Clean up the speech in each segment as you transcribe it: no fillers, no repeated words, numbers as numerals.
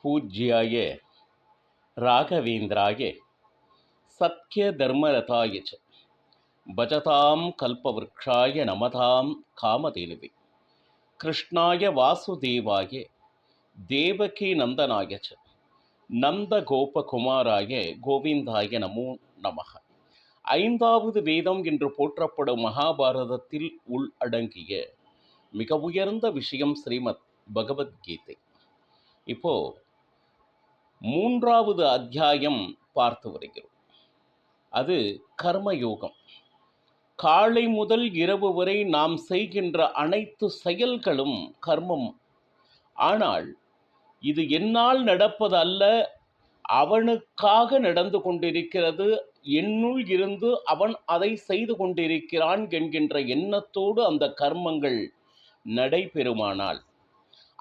பூஜ்யாய ராகவேந்திராய சத்ய தர்மரதாய ச பஜதாம் கல்பவ்ருக்ஷாய நமதாம் காமதேனுவே கிருஷ்ணாய வாசுதேவாய தேவகி நந்தனாய ச நந்த கோபகுமாராய கோவிந்தாய நமோ நமக. ஐந்தாவது வேதம் என்று போற்றப்படும் மகாபாரதத்தில் உள்ளடங்கிய மிக உயர்ந்த விஷயம் ஸ்ரீமத் பகவத்கீதை. இப்போ மூன்றாவது அத்தியாயம் பார்த்து வருகிறோம். அது கர்மயோகம். காலை முதல் இரவு வரை நாம் செய்கின்ற அனைத்து செயல்களும் கர்மம். ஆனால் இது என்னால் நடப்பது அல்ல, அவனுக்காக நடந்து கொண்டிருக்கிறது, என்னுள் இருந்து அவன் அதை செய்து கொண்டிருக்கிறான் என்கின்ற எண்ணத்தோடு அந்த கர்மங்கள் நடைபெறுமானால்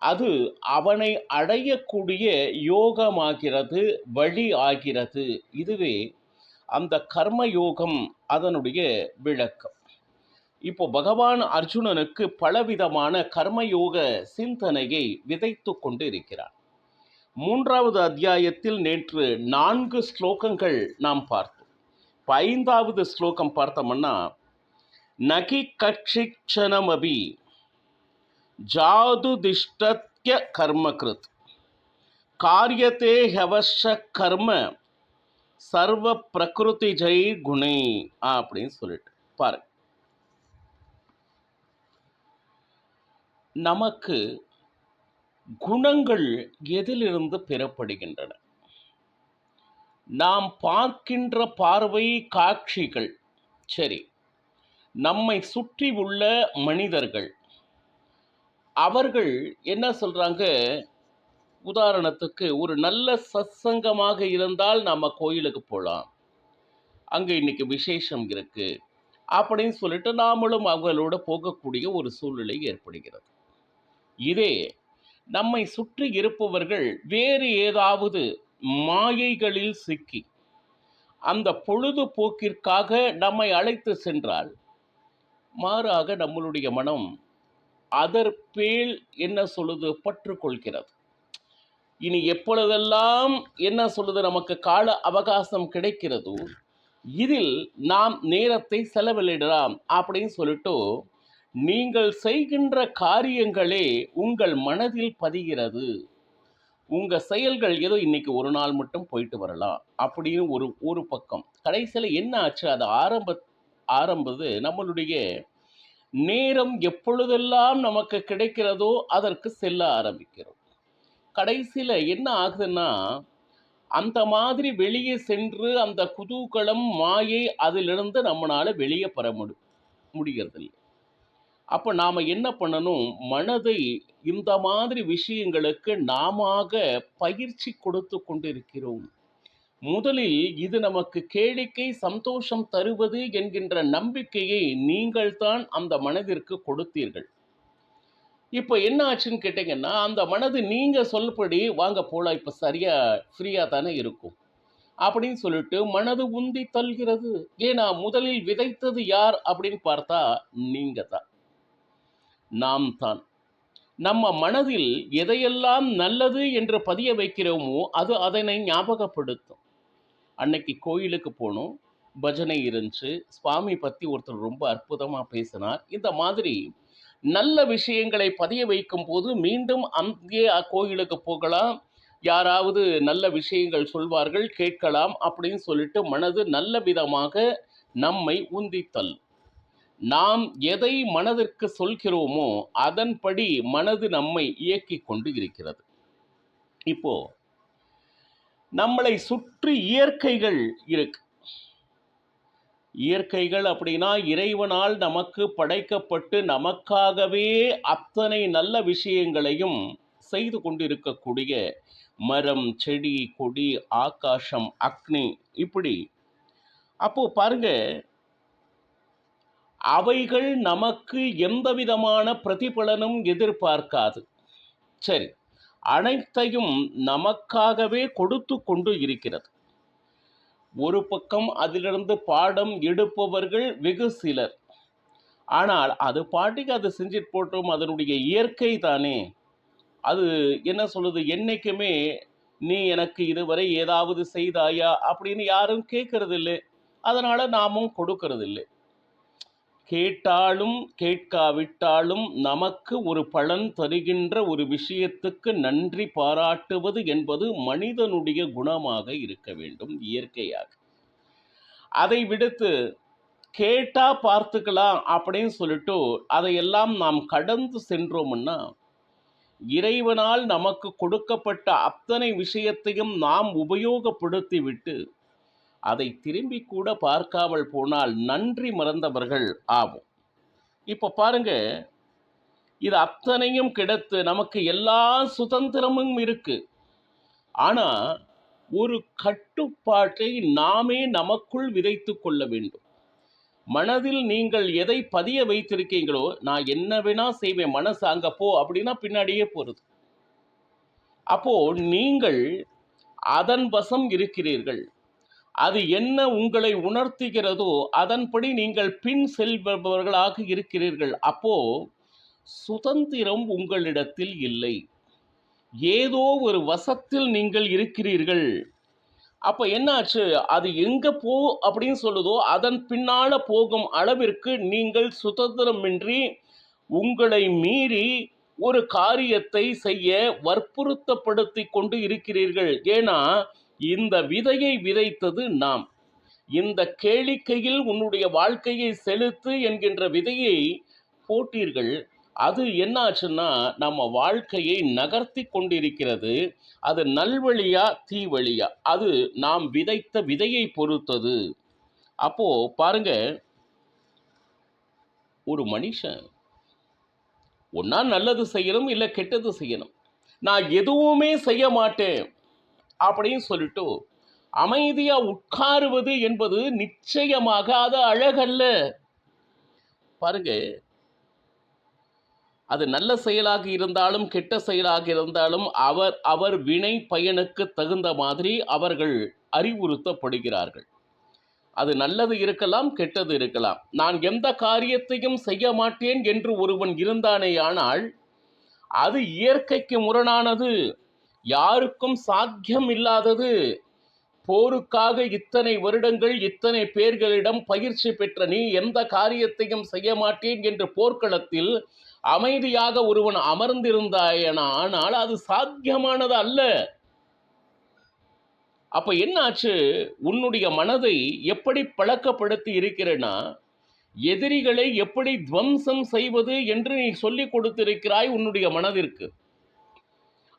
அது அவனை அடையக்கூடிய யோகமாகிறது, வழி ஆகிறது. இதுவே அந்த கர்மயோகம், அதனுடைய விளக்கம். இப்போ பகவான் அர்ஜுனனுக்கு பலவிதமான கர்மயோக சிந்தனையை விதைத்து கொண்டு இருக்கிறார். மூன்றாவது அத்தியாயத்தில் நேற்று 4 ஸ்லோகங்கள் நாம் பார்த்தோம். இப்போ 5வது ஸ்லோகம் பார்த்தோம்னா, நகி கட்சிக்ஷணமபி ஜாதுதிஷ்டத்ய கர்மகிருத் காரியத்தே ஹவஷ கர்ம சர்வ பிரகிருதி ஜெய் குணே அப்படின்னு சொல்லிட்டு பாருங்க. நமக்கு குணங்கள் எதிலிருந்து பெறப்படுகின்றன? நாம் பார்க்கின்ற பார்வை, காட்சிகள். சரி, நம்மை சுற்றி உள்ள மனிதர்கள், அவர்கள் என்ன சொல்றாங்க? உதாரணத்துக்கு, ஒரு நல்ல சத்சங்கமாக இருந்தால் நம்ம கோயிலுக்கு போகலாம், அங்கே இன்னைக்கு விசேஷம் இருக்கு அப்படின்னு சொல்லிட்டு நாமளும் அவங்களோட போகக்கூடிய ஒரு சூழ்நிலை ஏற்படுகிறது. இதே நம்மை சுற்றி இருப்பவர்கள் வேறு ஏதாவது மாயைகளில் சிக்கி அந்த பொழுதுபோக்கிற்காக நம்மை அழைத்து சென்றால், மாறாக நம்மளுடைய மனம் அதற்பேல் என்ன சொல்லுது, பற்று கொள்கிறது. இனி எப்பொழுதெல்லாம் என்ன சொல்லுது, நமக்கு கால அவகாசம் கிடைக்கிறதோ இதில் நாம் நேரத்தை செலவிடலாம் அப்படின்னு சொல்லிட்டு நீங்கள் செய்கின்ற காரியங்களே உங்கள் மனதில் பதிகிறது. உங்க செயல்கள் ஏதோ இன்னைக்கு ஒரு நாள் மட்டும் போயிட்டு வரலாம் அப்படின்னு ஒரு பக்கம். கடைசியில் என்ன ஆச்சு? அது ஆரம்பது நம்மளுடைய நேரம் எப்பொழுதெல்லாம் நமக்கு கிடைக்கிறதோ அதற்கு செல்ல ஆரம்பிக்கிறோம். கடைசியில் என்ன ஆகுதுன்னா, அந்த மாதிரி வெளியே சென்று அந்த குதூகலம், மாயை, அதிலிருந்து நம்மளால வெளியே பெற முடிகிறதில்லை. அப்போ நாம் என்ன பண்ணணும்? மனதை இந்த மாதிரி விஷயங்களுக்கு நாம பயிற்சி கொடுத்து கொண்டிருக்கிறோம். முதலில் இது நமக்கு கேளிக்கை, சந்தோஷம் தருவது என்கின்ற நம்பிக்கையை நீங்கள் தான் அந்த மனதிற்கு கொடுத்தீர்கள். இப்போ என்ன ஆச்சுன்னு கேட்டிங்கன்னா, அந்த மனது நீங்கள் சொல்படி வாங்க போகலாம், இப்போ சரியாக ஃப்ரீயாக தானே இருக்கும் அப்படின்னு சொல்லிட்டு மனது உந்தி தள்ளுகிறது. ஏன்னா முதலில் விதைத்தது யார் அப்படின்னு பார்த்தா நீங்கள் தான், நாம் தான். நம்ம மனதில் எதையெல்லாம் நல்லது என்று பதிய வைக்கிறோமோ அது அதனை ஞாபகப்படுத்தும். அன்னைக்கு கோயிலுக்கு போனோம், பஜனை இருந்துச்சு, சுவாமி பற்றி ஒருத்தர் ரொம்ப அற்புதமாக பேசினார். இந்த மாதிரி நல்ல விஷயங்களை பதிய வைக்கும் போது மீண்டும் அங்கே கோயிலுக்கு போகலாம், யாராவது நல்ல விஷயங்கள் சொல்வார்கள், கேட்கலாம் அப்படின்னு சொல்லிட்டு மனது நல்ல விதமாக நம்மை உந்தித்தல். நாம் எதை மனதிற்கு சொல்கிறோமோ அதன்படி மனது நம்மை இயக்கி கொண்டு இருக்கிறது. இப்போ நம்மளை சுற்றி இயற்கைகள் இருக்கு. இயற்கைகள் அப்படின்னா இறைவனால் நமக்கு படைக்கப்பட்டு நமக்காகவே அத்தனை நல்ல விஷயங்களையும் செய்து கொண்டிருக்கக்கூடிய மரம், செடி, கொடி, ஆகாசம், அக்னி, இப்படி. அப்போ பாருங்க, அவைகள் நமக்கு எந்த விதமான பிரதிபலனும் எதிர்பார்க்காது. சரி, அனைத்தையும் நமக்காகவே கொடுத்து கொண்டு இருக்கிறது. ஒரு பக்கம் அதிலிருந்து பாடம் எடுப்பவர்கள் வெகு சிலர். ஆனால் அது பாட்டுக்கு அது செஞ்சுட்டு போட்டோம், அதனுடைய இயற்கை தானே. அது என்ன சொல்லுது, என்றைக்குமே நீ எனக்கு இதுவரை ஏதாவது செய்தாயா அப்படின்னு யாரும் கேட்கறது இல்லை. அதனால நாமும் கொடுக்கறது இல்லை. கேட்டாலும் கேட்காவிட்டாலும் நமக்கு ஒரு பலன் தருகின்ற ஒரு விஷயத்துக்கு நன்றி பாராட்டுவது என்பது மனிதனுடைய குணமாக இருக்க வேண்டும், இயற்கையாக. அதை விடுத்து கேட்டா பார்த்துக்கலாம் அப்படின்னு சொல்லிட்டு அதையெல்லாம் நாம் கடந்து சென்றோம்னா, இறைவனால் நமக்கு கொடுக்கப்பட்ட அத்தனை விஷயத்தையும் நாம் உபயோகப்படுத்தி விட்டு அதை திரும்பி கூட பார்க்காமல் போனால் நன்றி மறந்தவர்கள் ஆகும். இப்போ பாருங்க, இது அத்தனையும் கிடைத்து நமக்கு எல்லா சுதந்திரமும் இருக்கு. ஆனா ஒரு கட்டுப்பாட்டை நாமே நமக்குள் விதைத்து கொள்ள வேண்டும். மனதில் நீங்கள் எதை பதிய வைத்திருக்கீங்களோ, நான் என்ன வேணா செய்வேன், மனசு அங்க போ அப்படின்னா பின்னாடியே போறது. அப்போ நீங்கள் அதன் வசம் இருக்கிறீர்கள். அது என்ன உங்களை உணர்த்துகிறதோ அதன்படி நீங்கள் பின் செல்பவர்களாக இருக்கிறீர்கள். அப்போ சுதந்திரம் உங்களிடத்தில் இல்லை, ஏதோ ஒரு வசத்தில் நீங்கள் இருக்கிறீர்கள். அப்ப என்னாச்சு, அது எங்க போ அப்படின்னு சொல்லுதோ அதன் பின்னால போகும் அளவிற்கு நீங்கள் சுதந்திரமின்றி உங்களை மீறி ஒரு காரியத்தை செய்ய வற்புறுத்தப்படுத்தி கொண்டு இருக்கிறீர்கள். ஏன்னா இந்த விதையை விதைத்தது நாம். இந்த கேளிக்கையில் உன்னுடைய வாழ்க்கையை செலுத்து என்கின்ற விதையை போட்டீர்கள். அது என்னாச்சுன்னா நம்ம வாழ்க்கையை நகர்த்தி கொண்டிருக்கிறது. அது நல்வழியா தீவழியா, அது நாம் விதைத்த விதையை பொறுத்தது. அப்போ பாருங்க, ஒரு மனுஷன் ஒன்னா நல்லது செய்யணும், இல்லை கெட்டது செய்யணும். நான் எதுவுமே செய்ய மாட்டேன் அப்படின்னு சொல்லிட்டு அமைதியா உட்காருவது என்பது நிச்சயமாக அது அழகல்ல. பாருங்க, அது நல்ல செயலாக இருந்தாலும் கெட்ட செயலாக இருந்தாலும் அவர் வினை பயனுக்கு தகுந்த மாதிரி அவர்கள் அறிவுறுத்தப்படுகிறார்கள். அது நல்லது இருக்கலாம், கெட்டது இருக்கலாம். நான் எந்த காரியத்தையும் செய்ய மாட்டேன் என்று ஒருவன் இருந்தானேயானால் அது இயற்கைக்கு முரணானது, யாருக்கும் சாத்தியம் இல்லாதது. போருக்காக இத்தனை வருடங்கள் இத்தனை பேர்களிடம் பயிற்சி பெற்ற நீ எந்த காரியத்தையும் செய்ய மாட்டேன் என்று போர்க்களத்தில் அமைதியாக ஒருவன் அமர்ந்திருந்தாயனால் அது சாத்தியமானது அல்ல. அப்ப என்ன ஆச்சு, உன்னுடைய மனதை எப்படி பழக்கப்படுத்தி இருக்கிறேன்னா, எதிரிகளை எப்படி துவம்சம் செய்வது என்று நீ சொல்லிக் கொடுத்திருக்கிறாய் உன்னுடைய மனதிற்கு.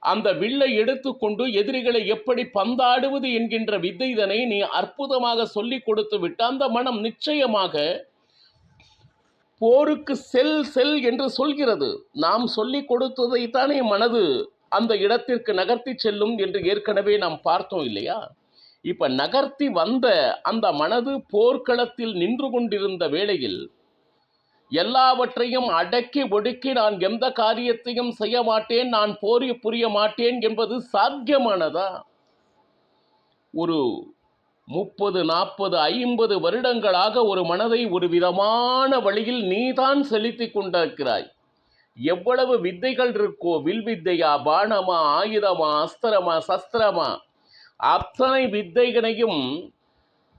அந்த வில்லை எடுத்துக்கொண்டு எதிரிகளை எப்படி பந்தாடுவது என்கின்ற வித்தைதனை நீ அற்புதமாக சொல்லிக் கொடுத்து விட்டு அந்த மனம் நிச்சயமாக போருக்கு செல் செல் என்று சொல்கிறது. நாம் சொல்லிக் கொடுத்ததைத்தானே மனது அந்த இடத்திற்கு நகர்த்தி செல்லும் என்று ஏற்கனவே நாம் பார்த்தோம் இல்லையா? இப்ப நகர்த்தி வந்த அந்த மனது போர்க்களத்தில் நின்று கொண்டிருந்த வேளையில் எல்லாவற்றையும் அடக்கி ஒடுக்கி நான் எந்த காரியத்தையும் செய்ய மாட்டேன், நான் போரி புரிய மாட்டேன் என்பது சாத்தியமானதா? ஒரு 30, 40, 50 வருடங்களாக ஒரு மனதை ஒரு விதமான வழியில் நீதான் செலுத்தி கொண்டிருக்கிறாய். எவ்வளவு வித்தைகள் இருக்கோ, வில் வித்தையா, பானமா, ஆயுதமா, அஸ்திரமா, சஸ்திரமா, அத்தனை வித்தைகளையும்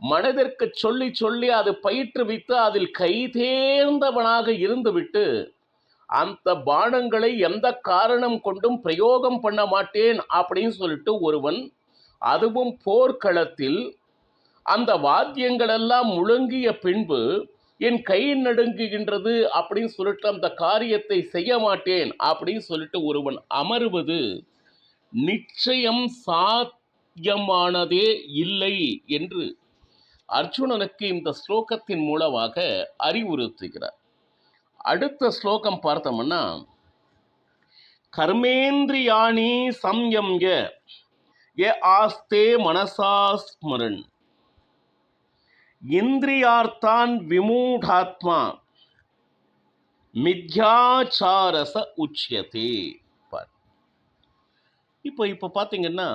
மனதிற்கு சொல்லி சொல்லி அது பயிற்றுவித்து அதில் கைதேர்ந்தவனாக இருந்துவிட்டு அந்த பானங்களை எந்த காரணம் கொண்டும் பிரயோகம் பண்ண மாட்டேன் அப்படின்னு சொல்லிட்டு ஒருவன், அதுவும் போர்க்களத்தில் அந்த வாத்தியங்கள் எல்லாம் முழங்கிய பின்பு என் கை நடுங்குகின்றது அப்படின்னு சொல்லிட்டு அந்த காரியத்தை செய்ய மாட்டேன் அப்படின்னு சொல்லிட்டு ஒருவன் அமருவது நிச்சயம் சாத்தியமானதே இல்லை என்று அர்ஜுனனுக்கு இந்த ஸ்லோகத்தின் மூலமாக அறிவுறுத்துகிறார். அடுத்த ஸ்லோகம் பார்த்தோம்னா, கர்மேந்திரியாணி சம்யம்ய ய ஆஸ்தே மனசா ஸ்மரன் இந்திரியார்த்தான் விமூடாத்மா மித்யாச்சாரச உச்சியதே. இப்போ பார்த்தீங்கன்னா,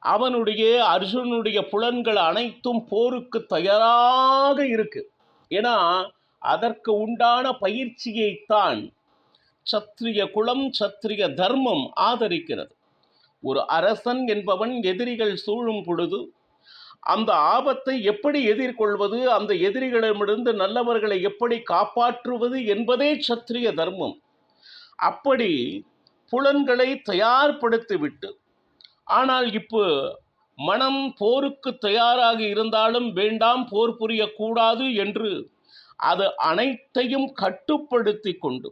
அவனுடைய அர்ஜுனுடைய புலன்கள் அனைத்தும் போருக்கு தயாராக இருக்கு. ஏன்னா அதற்கு உண்டான பயிற்சியைத்தான் சத்திரிய குலம், சத்திரிய தர்மம் ஆதரிக்கிறது. ஒரு அரசன் என்பவன் எதிரிகள் சூழும் பொழுது அந்த ஆபத்தை எப்படி எதிர்கொள்வது, அந்த எதிரிகளிடமிருந்து நல்லவர்களை எப்படி காப்பாற்றுவது என்பதே சத்திரிய தர்மம். அப்படி புலன்களை தயார்படுத்திவிட்டு, ஆனால் இப்போ மனம் போருக்கு தயாராக இருந்தாலும் வேண்டாம், போர் புரியக்கூடாது என்று அது அனைத்தையும் கட்டுப்படுத்தி கொண்டு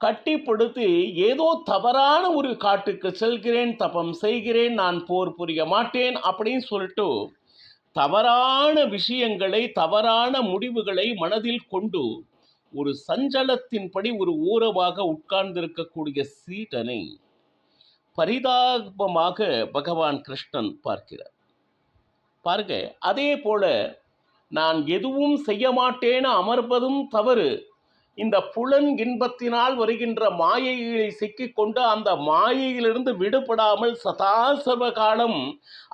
கட்டிப்படுத்தி ஏதோ தவறான ஒரு காட்டுக்கு செல்கிறேன், தபம் செய்கிறேன், நான் போர் புரிய மாட்டேன் அப்படின்னு சொல்லிட்டு தவறான விஷயங்களை, தவறான முடிவுகளை மனதில் கொண்டு ஒரு சஞ்சலத்தின்படி ஒரு ஊரவாக உட்கார்ந்திருக்கக்கூடிய சீடனை பரிதாபமாக பகவான் கிருஷ்ணன் பார்க்கிறார். பாருங்க, அதே போல நான் எதுவும் செய்ய மாட்டேன்னு அமர்வதும் தவறு. இந்த புலன் இன்பத்தினால் வருகின்ற மாயையை சிக்கிக்கொண்டு அந்த மாயையிலிருந்து விடுபடாமல் சதாசர்வ காலம்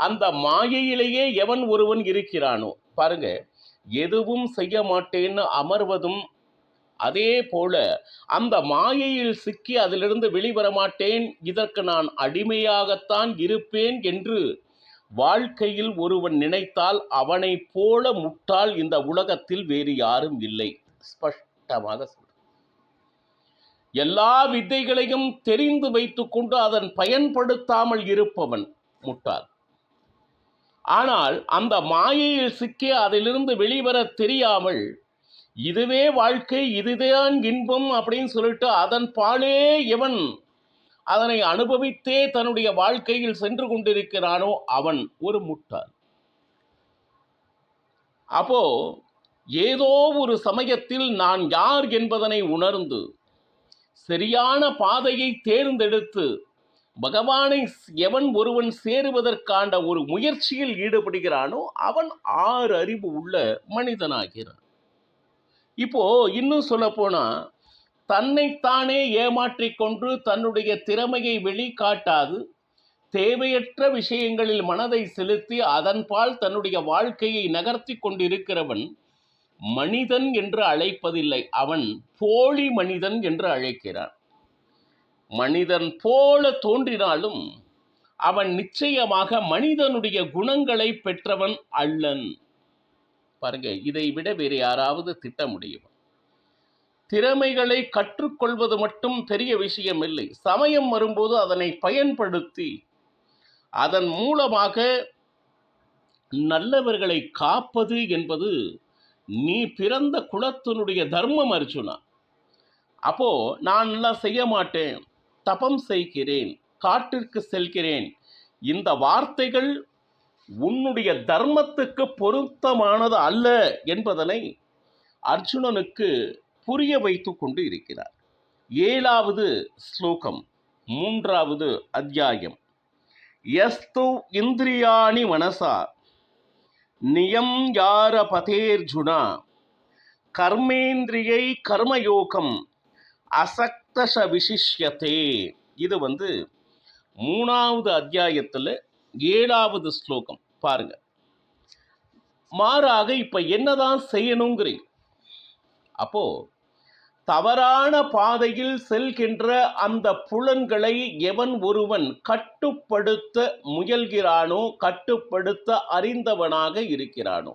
அந்த மாயையிலேயே எவன் ஒருவன் இருக்கிறானோ, பாருங்க, எதுவும் செய்ய மாட்டேன்னு அமர்வதும் அதே போல அந்த மாயையில் சிக்கி அதிலிருந்து வெளிவர மாட்டேன், இதற்கு நான் அடிமையாகத்தான் இருப்பேன் என்று வாழ்க்கையில் ஒருவன் நினைத்தால் அவனை போல முட்டாள் இந்த உலகத்தில் வேறு யாரும் இல்லை. ஸ்பஷ்டமாக சொல்ற, எல்லா வித்தைகளையும் தெரிந்து வைத்துக்கொண்டு அதன் பயன்படுத்தாமல் இருப்பவன் முட்டாள். ஆனால் அந்த மாயையில் சிக்கி அதிலிருந்து வெளிவர தெரியாமல் இதுவே வாழ்க்கை, இதுதான் இன்பம் அப்படின்னு சொல்லிட்டு அதன் பாலே எவன் அதனை அனுபவித்தே தன்னுடைய வாழ்க்கையில் சென்று கொண்டிருக்கிறானோ அவன் ஒரு முட்டாள். அப்போ ஏதோ ஒரு சமயத்தில் நான் யார் என்பதனை உணர்ந்து சரியான பாதையை தேர்ந்தெடுத்து பகவானை எவன் ஒருவன் சேருவதற்கான ஒரு முயற்சியில் ஈடுபடுகிறானோ அவன் 6 அறிவு உள்ள மனிதனாகிறான். இப்போ இன்னும் சொல்ல போனா, தன்னைத்தானே ஏமாற்றிக்கொண்டு தன்னுடைய திறமையை வெளிக்காட்டாது தேவையற்ற விஷயங்களில் மனதை செலுத்தி அதன்பால் தன்னுடைய வாழ்க்கையை நகர்த்தி கொண்டிருக்கிறவன் மனிதன் என்று அழைப்பதில்லை, அவன் போலி மனிதன் என்று அழைக்கிறான். மனிதன் போல தோன்றினாலும் அவன் நிச்சயமாக மனிதனுடைய குணங்களை பெற்றவன் அல்லன். பாருங்க, இதை விட வேறு யாராவது திட்ட முடியும்? திறமைகளை கற்றுக்கொள்வது மட்டும் பெரிய விஷயம் இல்லை. சமயம் வரும்போது அதனை பயன்படுத்தி அதன் மூலமாக நல்லவர்களை காப்பது என்பது நீ பிறந்த குலத்தினுடைய தர்மம் அர்ஜுனா. அப்போ நான் எல்லாம் செய்ய மாட்டேன், தபம் செய்கிறேன், காட்டிற்கு செல்கிறேன், இந்த வார்த்தைகள் உன்னுடைய தர்மத்துக்கு பொருத்தமானது அல்ல என்பதனை அர்ஜுனனுக்கு புரிய வைத்து கொண்டு இருக்கிறார். 7வது ஸ்லோகம், 3வது அத்தியாயம். யஸ்து இந்திரியாணி மனசா நியம் யார பதேர்ஜுனா கர்மேந்திரியை கர்மயோகம் அசக்தச விசிஷ்யத்தே. இது 3வது அத்தியாயத்தில் 7வது ஸ்லோகம். பாருங்க, மாறாக இப்ப என்னதான் செய்யணுங்கிறீங்க? அப்போ தவறான பாதையில் செல்கின்ற அந்த புலன்களை எவன் ஒருவன் கட்டுப்படுத்த முயல்கிறானோ, கட்டுப்படுத்த அறிந்தவனாக இருக்கிறானோ,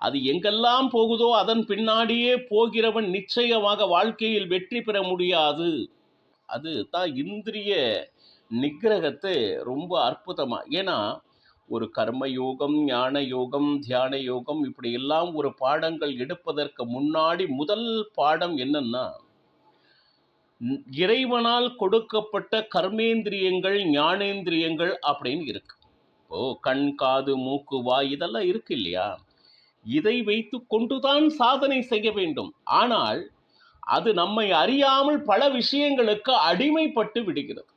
அது எங்கெல்லாம் போகுதோ அதன் பின்னாடியே போகிறவன் நிச்சயமாக வாழ்க்கையில் வெற்றி பெற முடியாது. அது தான் இந்திரிய நிகிரகத்தை ரொம்ப அற்புதமா. ஏன்னா ஒரு கர்மயோகம், ஞான யோகம், தியான யோகம், இப்படி எல்லாம் ஒரு பாடங்கள் எடுப்பதற்கு முன்னாடி முதல் பாடம் என்னன்னா, இறைவனால் கொடுக்கப்பட்ட கர்மேந்திரியங்கள், ஞானேந்திரியங்கள் அப்படின்னு இருக்கு. ஓ, கண், காது, மூக்கு, வாய் இதெல்லாம் இருக்கு இல்லையா? இதை வைத்து கொண்டுதான் சாதனை செய்ய வேண்டும். ஆனால் அது நம்மை அறியாமல் பல விஷயங்களுக்கு அடிமைப்பட்டு விடுகிறது.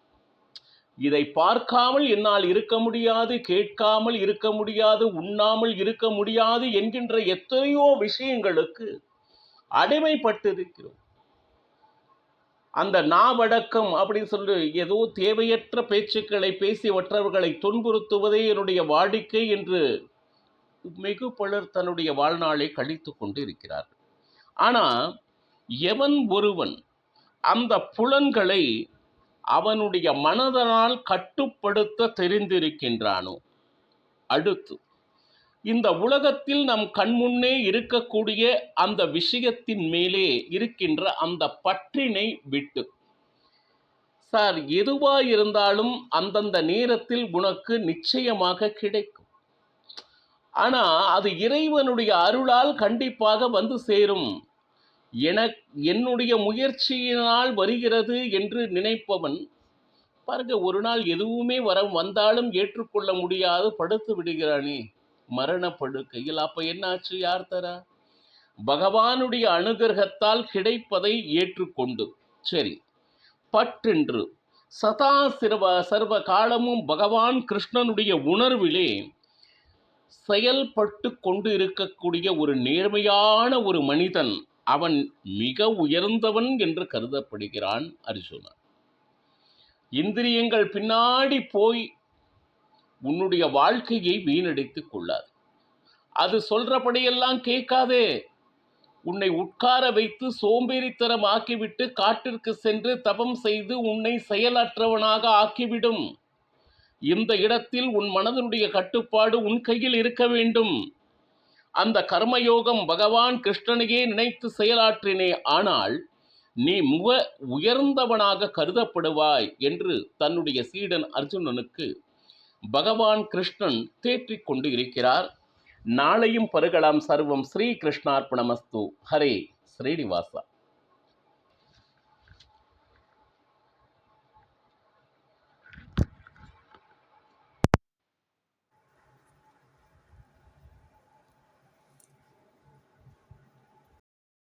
இதை பார்க்காமல் என்னால் இருக்க முடியாது, கேட்காமல் இருக்க முடியாது, உண்ணாமல் இருக்க முடியாது என்கின்ற எத்தனையோ விஷயங்களுக்கு அடிமைப்பட்டிருக்கிறோம். அந்த நாவடக்கம் அப்படின்னு சொல்லி ஏதோ தேவையற்ற பேச்சுக்களை பேசி மற்றவர்களை துன்புறுத்துவதே என்னுடைய வாடிக்கை என்று மிகு பலர் தன்னுடைய வாழ்நாளை கழித்து கொண்டு இருக்கிறார்கள். ஆனால் எவன் ஒருவன் அந்த புலன்களை அவனுடைய மனதனால் கட்டுப்படுத்த தெரிந்திருக்கின்றானோ. அடுத்து, இந்த உலகத்தில் நம் கண்முன்னே இருக்கக்கூடிய அந்த விஷயத்தின் மேலே இருக்கின்ற அந்த பற்றினை விட்டு, சார் எதுவா இருந்தாலும் அந்தந்த நேரத்தில் உனக்கு நிச்சயமாக கிடைக்கும். ஆனா அது இறைவனுடைய அருளால் கண்டிப்பாக வந்து சேரும். என்னுடைய முயற்சியினால் வருகிறது என்று நினைப்பவன் பாருங்க, ஒரு நாள் எதுவுமே வந்தாலும் ஏற்றுக்கொள்ள முடியாது படுத்து விடுகிறானே மரண படுக்கையில். அப்ப என்னாச்சு? யார் தரா? பகவானுடைய அனுகிரகத்தால் கிடைப்பதை ஏற்றுக்கொண்டு, சரி பற்றென்று சதா சர்வ காலமும் பகவான் கிருஷ்ணனுடைய உணர்விலே செயல்பட்டு கொண்டு இருக்கக்கூடிய ஒரு நேர்மையான ஒரு மனிதன், அவன் மிக உயர்ந்தவன் என்று கருதப்படுகிறான் அர்ஜுனன். இந்திரியங்கள் பின்னாடி போய் உன்னுடைய வாழ்க்கையை வீணடித்துக் கொள்ளாது. அது சொல்றபடியெல்லாம் கேட்காதே. உன்னை உட்கார வைத்து சோம்பேறித்தனம் ஆக்கிவிட்டு காட்டிற்கு சென்று தபம் செய்து உன்னை செயலற்றவனாக ஆக்கிவிடும். இந்த இடத்தில் உன் மனதனுடைய கட்டுப்பாடு உன் கையில் இருக்க வேண்டும். அந்த கர்மயோகம் பகவான் கிருஷ்ணனையே நினைத்து செயலாற்றினே ஆனால் நீ மிக உயர்ந்தவனாக கருதப்படுவாய் என்று தன்னுடைய சீடன் அர்ஜுனனுக்கு பகவான் கிருஷ்ணன் தேற்றிக் கொண்டு இருக்கிறார். நாளையும் பருகலாம். சர்வம் ஸ்ரீ கிருஷ்ணார்ப்பணமஸ்து. ஹரே ஸ்ரீனிவாசா.